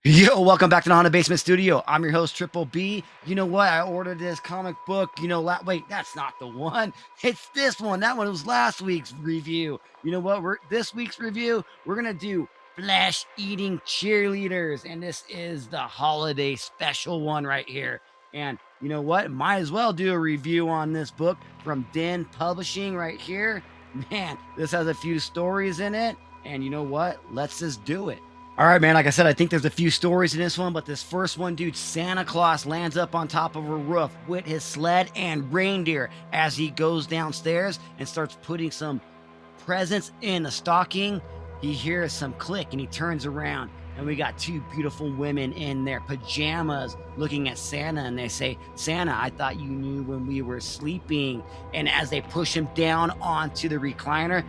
Yo, welcome back to the Honda Basement Studio. I'm your host, Triple B. You know what? I ordered this comic book. Wait, that's not the one. It's this one. That one was last week's review. You know what? This week's review, we're gonna do Flesh Eating Cheerleaders, and this is the holiday special one right here. And you know what? Might as well do a review on this book from Dren Publishing right here. Man, this has a few stories in it, and you know what? Let's just do it. All right, man. Like I said, I think there's a few stories in this one, but this first one, dude, Santa Claus lands up on top of a roof with his sled and reindeer as he goes downstairs and starts putting some presents in a stocking. He hears some click and he turns around, and we got two beautiful women in their pajamas looking at Santa, and they say, "Santa, I thought you knew when we were sleeping." And as they push him down onto the recliner,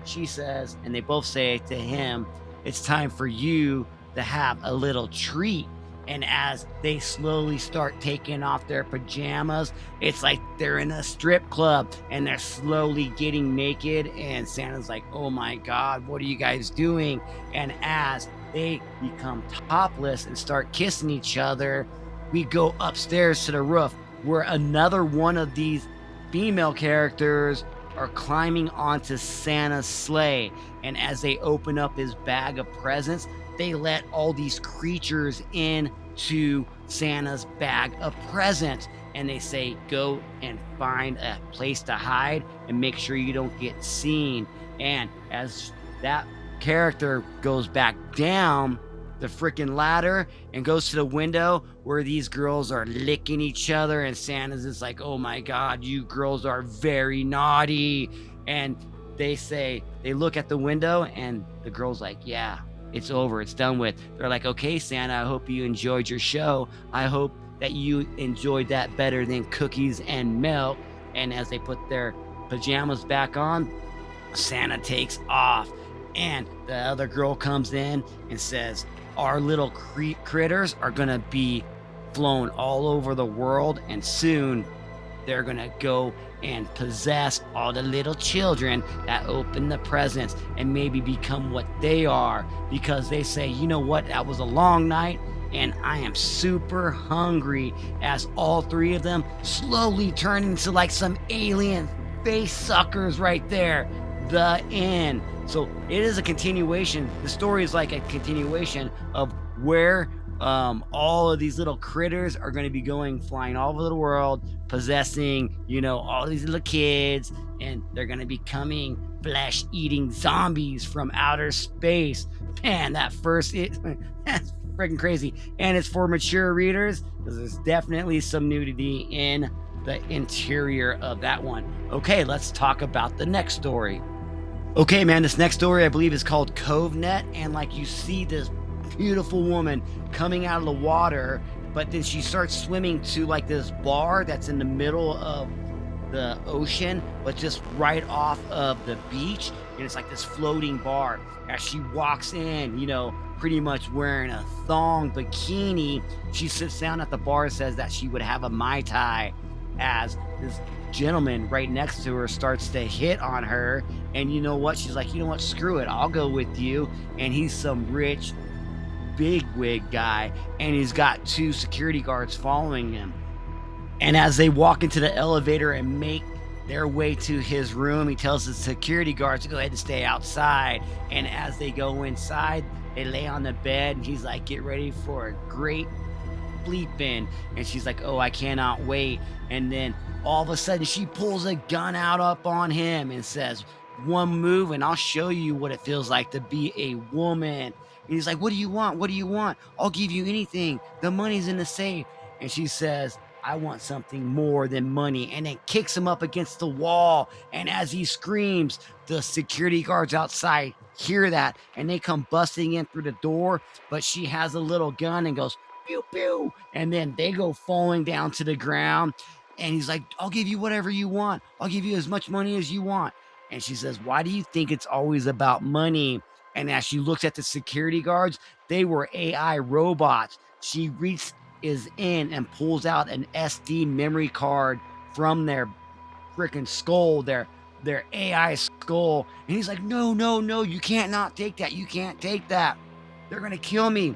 she says, and they both say to him, "It's time for you to have a little treat." And as they slowly start taking off their pajamas, it's like they're in a strip club and they're slowly getting naked. And Santa's like, "Oh my God, what are you guys doing?" And as they become topless and start kissing each other, we go upstairs to the roof where another one of these female characters are climbing onto Santa's sleigh. And as they open up his bag of presents, they let all these creatures into Santa's bag of presents. And they say, "Go and find a place to hide and make sure you don't get seen." And as that character goes back down the freaking ladder and goes to the window where these girls are licking each other, and Santa's just like, "Oh my God, you girls are very naughty." And they look at the window, and the girl's like, "Yeah, it's over, it's done with." They're like, "Okay, Santa, I hope you enjoyed your show. I hope that you enjoyed that better than cookies and milk." And as they put their pajamas back on, Santa takes off, and the other girl comes in and says, "Our little critters are gonna be flown all over the world, and soon they're gonna go and possess all the little children that open the presents and maybe become what they are." Because they say, "You know what? That was a long night and I am super hungry." As all three of them slowly turn into like some alien face suckers right there. The end. So it is a continuation. The story is like a continuation of where all of these little critters are going to be going flying all over the world, possessing, all these little kids, and they're going to be becoming flesh-eating zombies from outer space. Man, that's freaking crazy. And it's for mature readers because there's definitely some nudity in the interior of that one. Okay, let's talk about the next story. Okay, man, this next story I believe is called Cove Net, and like you see this beautiful woman coming out of the water, but then she starts swimming to like this bar that's in the middle of the ocean, but just right off of the beach, and it's like this floating bar. As she walks in, pretty much wearing a thong bikini, she sits down at the bar and says that she would have a Mai Tai, as this gentleman right next to her starts to hit on her. And you know what? She's like, "You know what? Screw it. I'll go with you." And he's some rich bigwig guy, and he's got two security guards following him. And as they walk into the elevator and make their way to his room, he tells the security guards to go ahead and stay outside. And as they go inside, they lay on the bed, and he's like, "Get ready for a great sleeping." And she's like, "Oh, I cannot wait." And then all of a sudden she pulls a gun out up on him and says, "One move and I'll show you what it feels like to be a woman." And he's like, "What do you want? What do you want? I'll give you anything. The money's in the safe." And she says, "I want something more than money," and then kicks him up against the wall. And as he screams, the security guards outside hear that, and they come busting in through the door. But she has a little gun and goes, "Pew, pew." And then they go falling down to the ground. And he's like, "I'll give you whatever you want. I'll give you as much money as you want." And she says, "Why do you think it's always about money?" And as she looks at the security guards, they were AI robots. She is in and pulls out an SD memory card from their freaking skull, their AI skull. And he's like, "No, no, no, you can't not take that. You can't take that. They're going to kill me."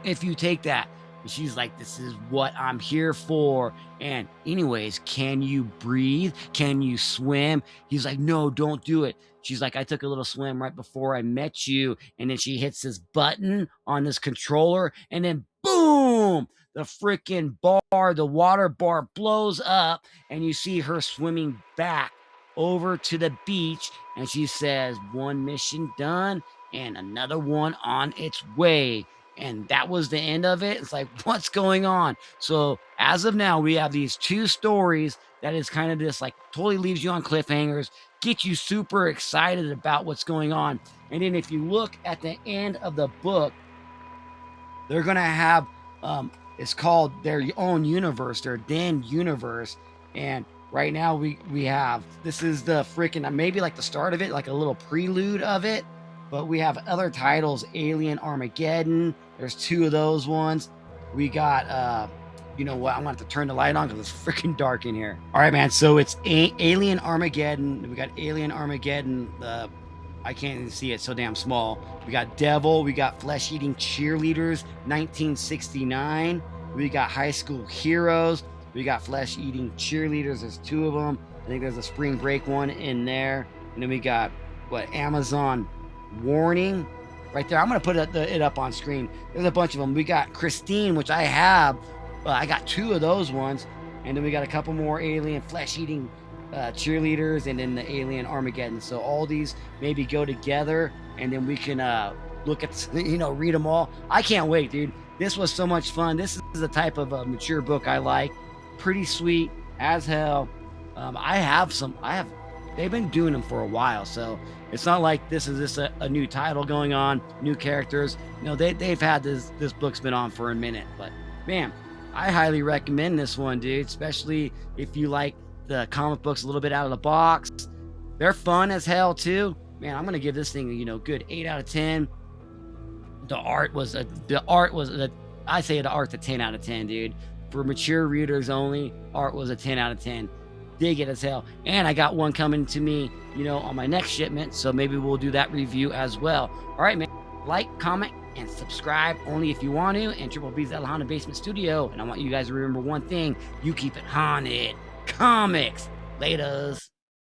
if you take that. And she's like, this is what I'm here for. And anyways, can you breathe? Can you swim? He's like, no, don't do it. She's like, I took a little swim right before I met you. And then she hits this button on this controller, and then boom, the freaking bar, the water bar blows up, and you see her swimming back over to the beach. And she says, one mission done and another one on its way. And that was the end of it. It's like, what's going on? So as of now, we have these two stories that is kind of this, like, totally leaves you on cliffhangers, get you super excited about what's going on. And then if you look at the end of the book, they're gonna have it's called their own universe, their Den universe. And right now we have, this is the freaking, maybe like the start of it, like a little prelude of it. But we have other titles, Alien Armageddon. There's two of those ones. We got you know what? I'm gonna have to turn the light on because it's freaking dark in here. All right, man. So it's Alien Armageddon. We got Alien Armageddon. I can't even see it, so damn small. We got Devil. We got Flesh Eating Cheerleaders, 1969. We got High School Heroes. We got Flesh Eating Cheerleaders. There's two of them. I think there's a Spring Break one in there. And then we got what, Amazon Warning right there. I'm gonna put it up on screen. There's a bunch of them. We got Christine, which I have. I got two of those ones. And then we got a couple more Alien Flesh Eating Cheerleaders, and then the Alien Armageddon. So all these maybe go together, and then we can look at, read them all. I can't wait, dude. This was so much fun. This is the type of mature book I like. Pretty sweet as hell. They've been doing them for a while, so it's not like this is just a new title going on, new characters. They've had this book's been on for a minute. But man, I highly recommend this one, dude, especially if you like the comic books a little bit out of the box. They're fun as hell too, man. I'm gonna give this thing good 8 out of 10. The art was I say the art's a 10 out of 10, dude. For mature readers only, art was a 10 out of 10. Dig it as hell. And I got one coming to me on my next shipment, so maybe we'll do that review as well. All right, man. Like, comment, and subscribe only if you want to. And Triple B's at Haunted Basement Studio. And I want you guys to remember one thing: you keep it haunted. Comics. Laters.